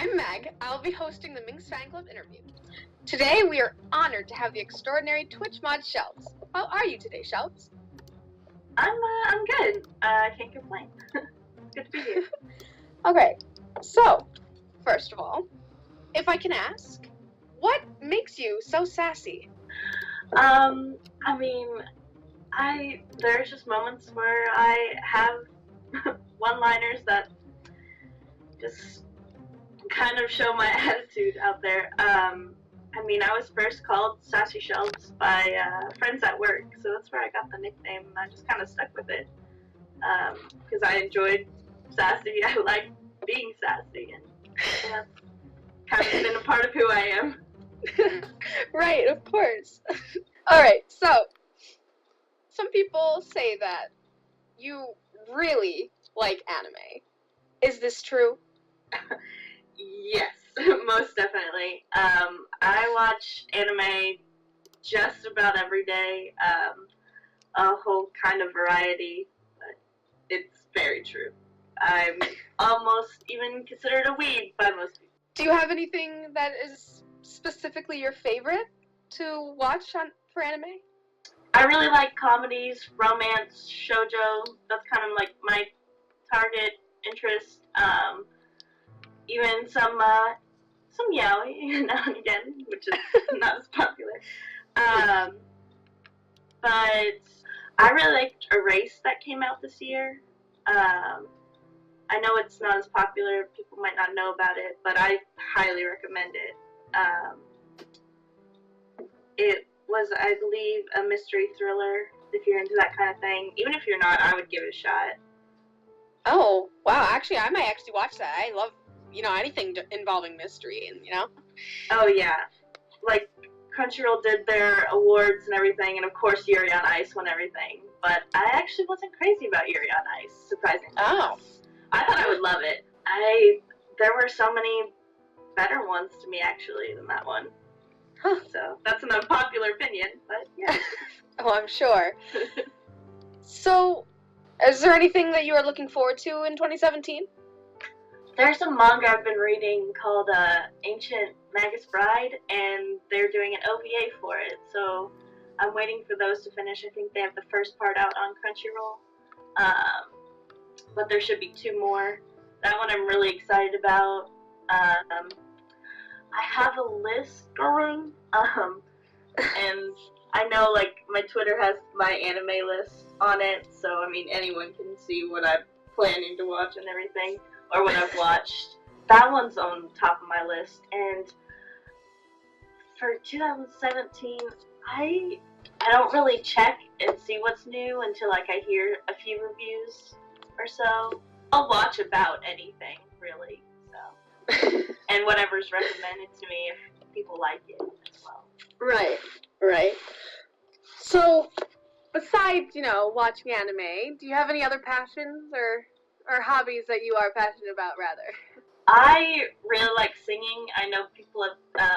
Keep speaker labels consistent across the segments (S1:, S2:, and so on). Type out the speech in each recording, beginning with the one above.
S1: I'm Meg. I'll be hosting the Minx fan club interview. Today we are honored to have the extraordinary Twitch mod Shelbs. How are you today, Shelbs?
S2: I'm good. I can't complain. Good to be here.
S1: Okay, so, first of all, if I can ask, what makes you so sassy?
S2: There's just moments where I have one-liners that just kind of show my attitude out there. I was first called Sassy Shelbs by friends at work, so that's where I got the nickname, and I just kind of stuck with it. Because I enjoyed sassy, I like being sassy, and that's kind of been a part of who I am.
S1: Right, of course. Alright, so, some people say that you really like anime. Is this true?
S2: Yes, most definitely. I watch anime just about every day, a whole kind of variety, but it's very true. I'm almost even considered a weeb by most people.
S1: Do you have anything that is specifically your favorite to watch for anime?
S2: I really like comedies, romance, shoujo. That's kind of like my target interest. Even some yaoi now and again, which is not as popular. But I really liked Erase that came out this year. I know it's not as popular, people might not know about it, but I highly recommend it. It was, I believe, a mystery thriller, if you're into that kind of thing. Even if you're not, I would give it a shot.
S1: Oh, wow, actually, I might actually watch that. I love, anything involving mystery and.
S2: Oh, yeah. Like, Crunchyroll did their awards and everything, and of course Yuri on Ice won everything. But I actually wasn't crazy about Yuri on Ice, surprisingly.
S1: Oh.
S2: I thought I would love it. There were so many better ones to me, actually, than that one.
S1: Huh.
S2: So, that's an unpopular opinion, but yeah.
S1: Oh, I'm sure. So, is there anything that you are looking forward to in 2017?
S2: There's a manga I've been reading called Ancient Magus Bride, and they're doing an OVA for it, so I'm waiting for those to finish. I think they have the first part out on Crunchyroll, but there should be 2 more. That one I'm really excited about. I have a list going, and I know, like, my Twitter has my anime list on it, so, anyone can see what I'm planning to watch and everything, or what I've watched. That one's on top of my list, and for 2017, I don't really check and see what's new until, like, I hear a few reviews or so. I'll watch about anything, really, so. And whatever's recommended to me if people like it as well.
S1: Right. So, besides, watching anime, do you have any other passions or hobbies that you are passionate about, rather?
S2: I really like singing. I know people have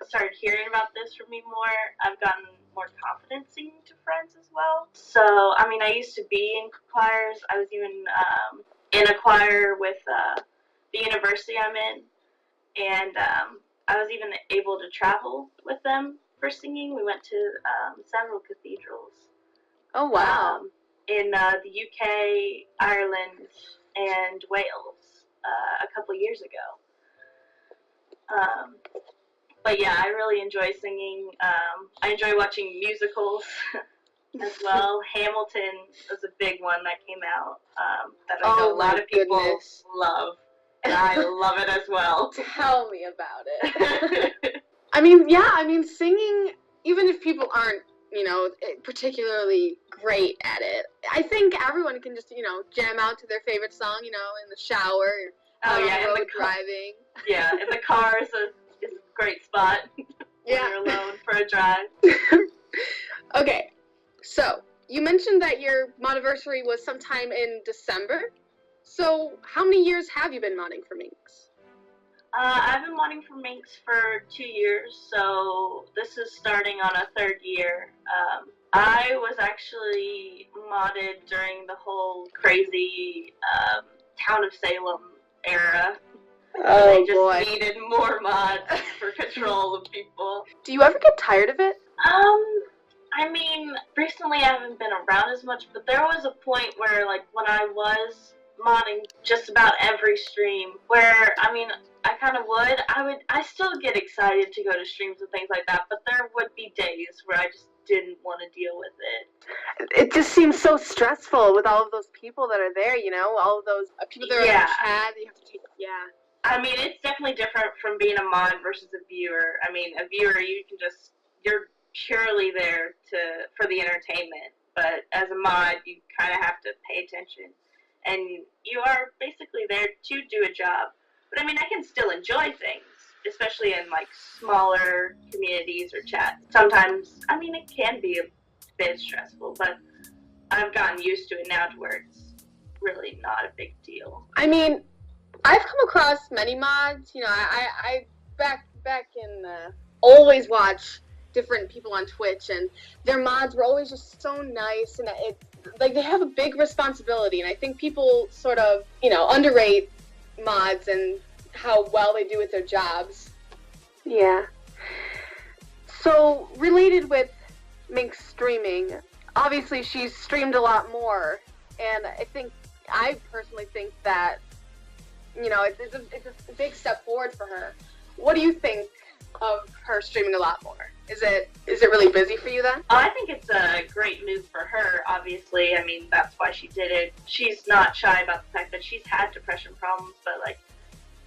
S2: started hearing about this from me more. I've gotten more confident singing to friends as well. So, I used to be in choirs. I was even in a choir with the university I'm in. And I was even able to travel with them for singing. We went to several cathedrals.
S1: Oh, wow.
S2: In the UK, Ireland, and Wales a couple years ago. But yeah, I really enjoy singing. I enjoy watching musicals as well. Hamilton was a big one that came out that I know a lot of people love. And I love it as well.
S1: Tell me about it. Singing, even if people aren't, particularly great at it, I think everyone can just, jam out to their favorite song, in the shower, on the road driving.
S2: Yeah, in the car is a great spot when you're alone for a drive.
S1: Okay, so you mentioned that your modiversary was sometime in December. So, how many years have you been modding for Minx?
S2: I've been modding for Minx for 2 years, so this is starting on a 3rd year. I was actually modded during the whole crazy Town of Salem era.
S1: Oh,
S2: they just
S1: boy.
S2: needed more mods for control of people.
S1: Do you ever get tired of it?
S2: I mean, recently I haven't been around as much, but there was a point where, like, when I was modding just about every stream, where, I mean, I kind of I still get excited to go to streams and things like that, but there would be days where I just didn't want to deal with it.
S1: It just seems so stressful with all of those people that are there, you know, all of those people that are in the chat that you have to take,
S2: I mean, it's definitely different from being a mod versus a viewer. I mean, a viewer, you're purely there for the entertainment, but as a mod, you kind of have to pay attention, and you are basically there to do a job. But I mean, I can still enjoy things, especially in like smaller communities or chats. Sometimes, I mean, it can be a bit stressful, but I've gotten used to it now to where it's really not a big deal.
S1: I mean, I've come across many mods. You know, I back in always watch different people on Twitch, and their mods were always just so nice, and it's like they have a big responsibility, and I think people sort of, you know, underrate mods and how well they do with their jobs. Yeah. So, related with Minx streaming, obviously she's streamed a lot more, and I personally think that, you know, it's a big step forward for her. What do you think of her streaming a lot more? Is it really busy for you then?
S2: I think it's a great move for her, obviously. I mean, that's why she did it. She's not shy about the fact that she's had depression problems, but, like,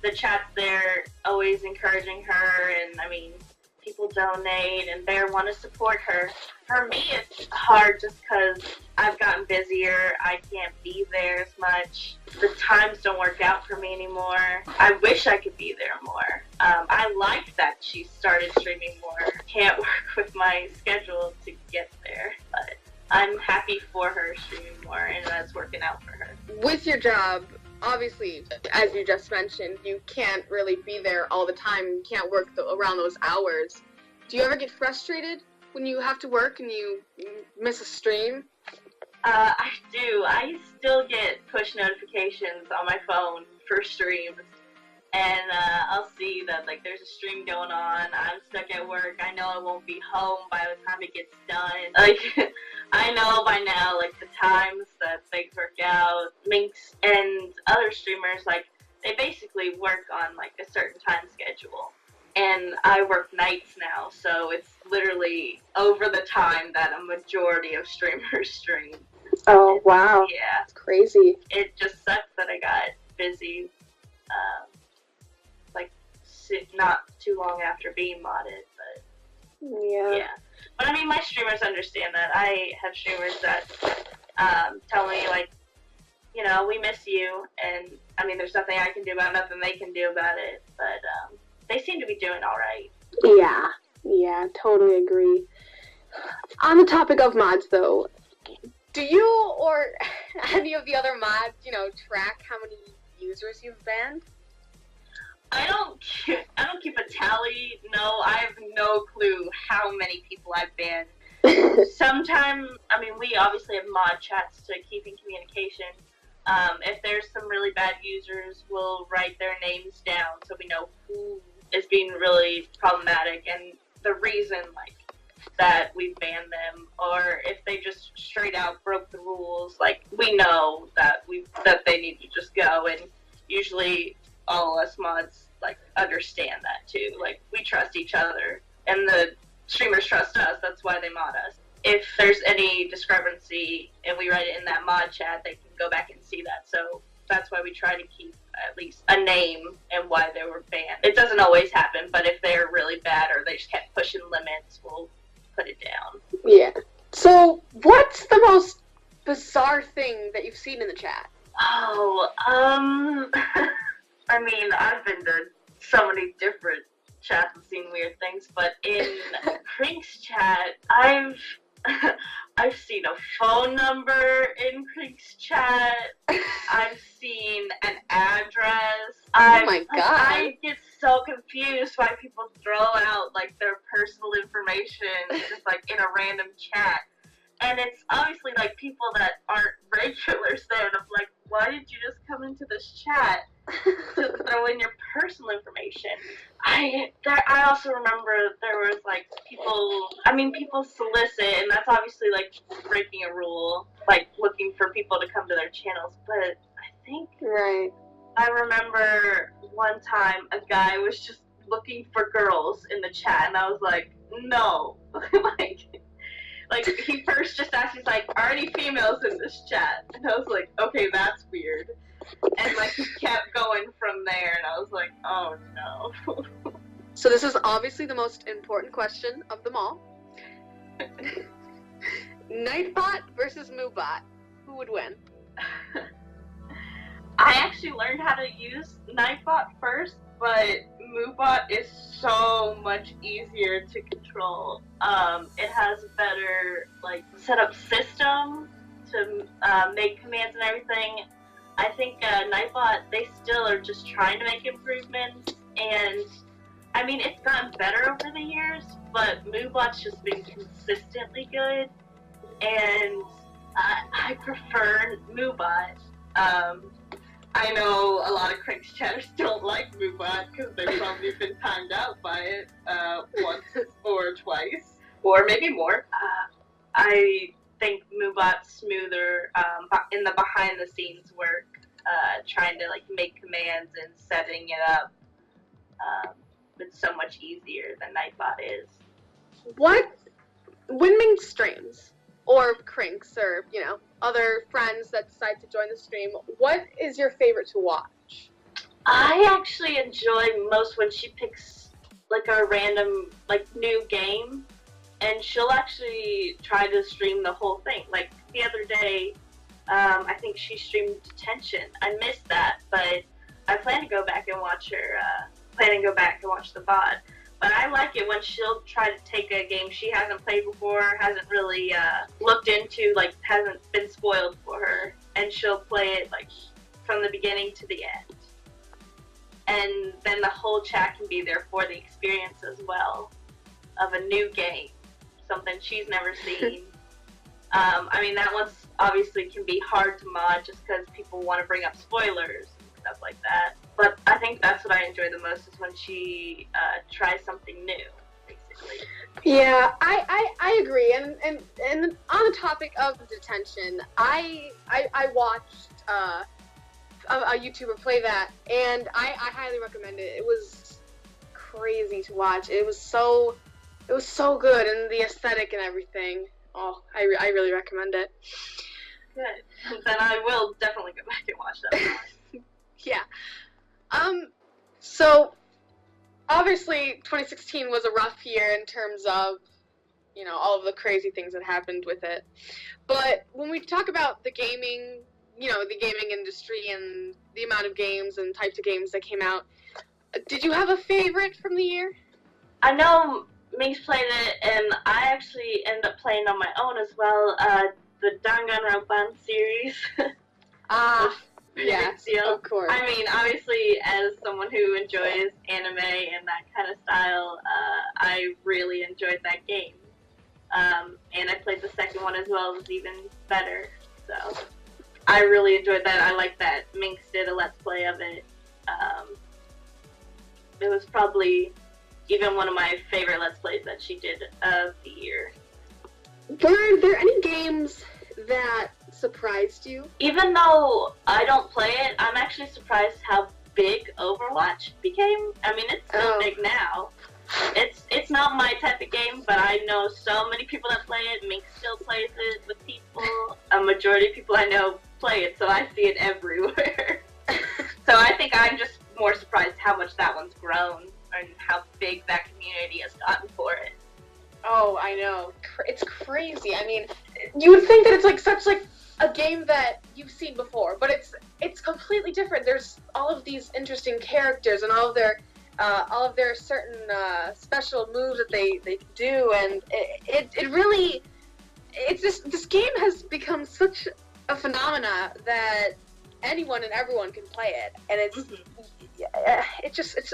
S2: the chat's there always encouraging her, and, I mean, people donate, and they want to support her. For me, it's hard just because I've gotten busier. I can't be there as much. The times don't work out for me anymore. I wish I could be there more. I like that she started streaming more. Can't work with my schedule to get there, but I'm happy for her streaming more, and that's working out for her.
S1: With your job, obviously, as you just mentioned, you can't really be there all the time. You can't work around those hours. Do you ever get frustrated when you have to work and you miss a stream?
S2: I do. I still get push notifications on my phone for streams, and I'll see that, like, there's a stream going on. I'm stuck at work. I know I won't be home by the time it gets done. Like, I know by now, like, the times that things work out. Minx and other streamers, like, they basically work on, like, a certain time schedule. And I work nights now, so it's literally over the time that a majority of streamers stream.
S1: Oh, wow.
S2: Yeah.
S1: That's crazy.
S2: It just sucks that I got busy, not too long after being modded, but yeah. But I mean, my streamers understand that. I have streamers that tell me, like, you know, we miss you, and I mean, there's nothing I can do about it, nothing they can do about it, but they seem to be doing all right.
S1: Yeah, totally agree. On the topic of mods, though, do you or any of the other mods, you know, track how many users you've banned?
S2: I don't keep a tally. No, I have no clue how many people I've banned. Sometimes, I mean, we obviously have mod chats to keep in communication. If there's some really bad users, we'll write their names down so we know who is being really problematic and the reason, like, that we've banned them, or if they just straight out broke the rules, like, we know that they need to just go, and usually all us mods, like, understand that too. Like, we trust each other, and the streamers trust us. That's why they mod us. If there's any discrepancy and we write it in that mod chat, they can go back and see that. So that's why we try to keep at least a name and why they were banned. It doesn't always happen, but if they're really bad or they just kept pushing limits, we'll put it down. Yeah.
S1: So, what's the most bizarre thing that you've seen in the chat?
S2: Oh, I mean, I've been to so many different chats and seen weird things, but in Crink's chat, I've seen a phone number in Crink's chat. I've seen an address.
S1: Oh my god.
S2: I get so confused why people throw out, like, their personal information just, like, in a random chat. And it's obviously, like, people that aren't regulars there, and I'm like, why did you just come into this chat to throw in your I also remember there was like people solicit, and that's obviously like breaking a rule, like looking for people to come to their channels. But I think I remember one time a guy was just looking for girls in the chat, and I was like, no, like he first just asked, he's like, are any females in this chat? And I was like, okay, that's weird. And like he kept going from there, and I was like, oh no.
S1: So this is obviously the most important question of them all. Nightbot versus Moobot. Who would win?
S2: I actually learned how to use Nightbot first, but Moobot is so much easier to control. It has a better like setup system to make commands and everything. I think Nightbot, they still are just trying to make improvements, and I mean it's gotten better over the years, but Moobot's just been consistently good, and I prefer Moobot. I know a lot of Cranks chatters don't like Moobot because they've probably been timed out by it once or twice, or maybe more. I think Moobot's smoother in the behind-the-scenes work, trying to like make commands and setting it up. It's so much easier than Nightbot is.
S1: When Minx streams, or Cranks, or other friends that decide to join the stream, what is your favorite to watch?
S2: I actually enjoy most when she picks like a random like new game, and she'll actually try to stream the whole thing. Like the other day, I think she streamed Detention. I missed that, but I plan to go back and watch her. Watch the VOD. But I like it when she'll try to take a game she hasn't played before, hasn't really looked into, like hasn't been spoiled for her, and she'll play it like from the beginning to the end. And then the whole chat can be there for the experience as well of a new game, something she's never seen. I mean, that one's obviously can be hard to mod just because people want to bring up spoilers and stuff like that. But I think that's what I enjoy the most is when she tries something new, basically.
S1: Yeah, I agree. And on the topic of Detention, I watched a YouTuber play that, and I highly recommend it. It was crazy to watch. It was so good, and the aesthetic and everything. Oh, I really recommend it.
S2: Good. Then I will definitely go back and watch that.
S1: Yeah. So obviously 2016 was a rough year in terms of, all of the crazy things that happened with it. But when we talk about the gaming, the gaming industry and the amount of games and types of games that came out, did you have a favorite from the year?
S2: I know Minx played it, and I actually ended up playing on my own as well, the Danganronpa series.
S1: Yeah, of course.
S2: I mean, obviously, as someone who enjoys anime and that kind of style, I really enjoyed that game. And I played the second one as well. It was even better. So I really enjoyed that. I like that Minx did a Let's Play of it. It was probably even one of my favorite Let's Plays that she did of the year.
S1: Were there any games that surprised you?
S2: Even though I don't play it, I'm actually surprised how big Overwatch became. I mean, it's so big now. It's not my type of game, but I know so many people that play it. Minx still plays it with people. A majority of people I know play it, so I see it everywhere. So I think I'm just more surprised how much that one's grown and how big that community has gotten for it.
S1: Oh, I know. It's crazy. I mean, you would think that it's like such like a game that you've seen before, but it's completely different. There's all of these interesting characters and all of their certain special moves that they do, and it really this game has become such a phenomena that anyone and everyone can play it, and it's really good.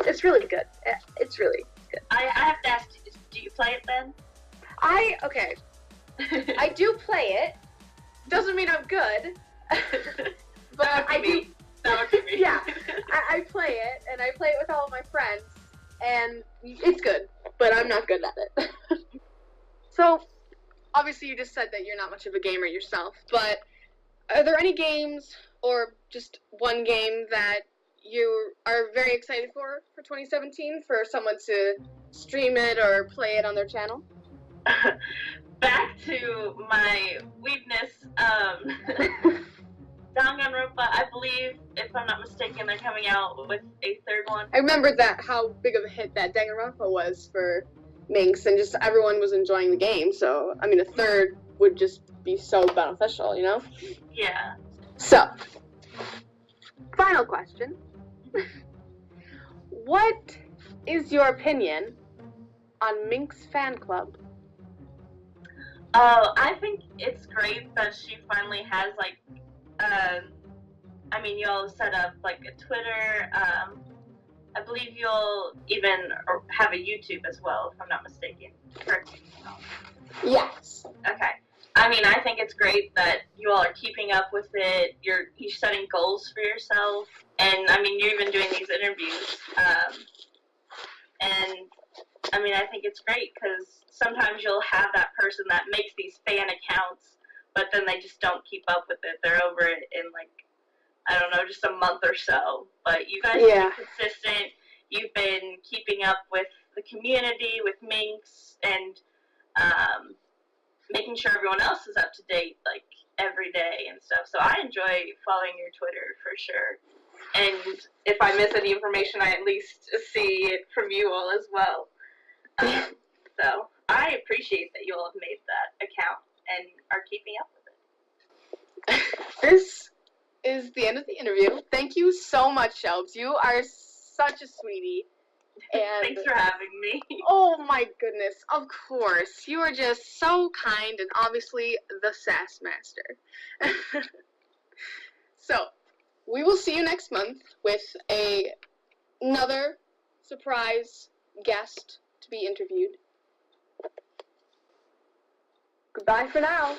S1: It's really good.
S2: I have to ask, do you play it then?
S1: Okay. I do play it. Doesn't mean I'm good. But I do.
S2: That would be me.
S1: Yeah, I play it, and I play it with all of my friends. and it's good, but I'm not good at it. So, obviously you just said that you're not much of a gamer yourself, but are there any games or just one game that you are very excited for 2017 for someone to stream it or play it on their channel?
S2: Back to my weakness, Danganronpa, I believe, if I'm not mistaken, they're coming out with a third one.
S1: I remember that how big of a hit that Danganronpa was for Minx, and just everyone was enjoying the game, so, I mean, a third would just be so beneficial, you know?
S2: Yeah.
S1: So, final question. What is your opinion on Minx Fan Club?
S2: Oh, I think it's great that she finally has, like, I mean, you'll set up, like, a Twitter, I believe you'll even have a YouTube as well, if I'm not mistaken. Correct me.
S1: Yes.
S2: Okay. I mean, I think it's great that you all are keeping up with it. You're setting goals for yourself, and I mean, you're even doing these interviews. And I mean, I think it's great because sometimes you'll have that person that makes these fan accounts, but then they just don't keep up with it. They're over it in, like, I don't know, just a month or so. But you guys have been consistent. You've been keeping up with the community, with Minx, and making sure everyone else is up to date, like, every day and stuff. So I enjoy following your Twitter for sure. And if I miss any information, I at least see it from you all as well. So I appreciate that you all have made that account and are keeping up with it.
S1: This is the end of the interview. Thank you so much, Shelbs. You are such a sweetie. And
S2: thanks for having me.
S1: Oh my goodness, of course. You are just so kind and obviously the sass master. So, we will see you next month with another surprise guest to be interviewed. Goodbye for now.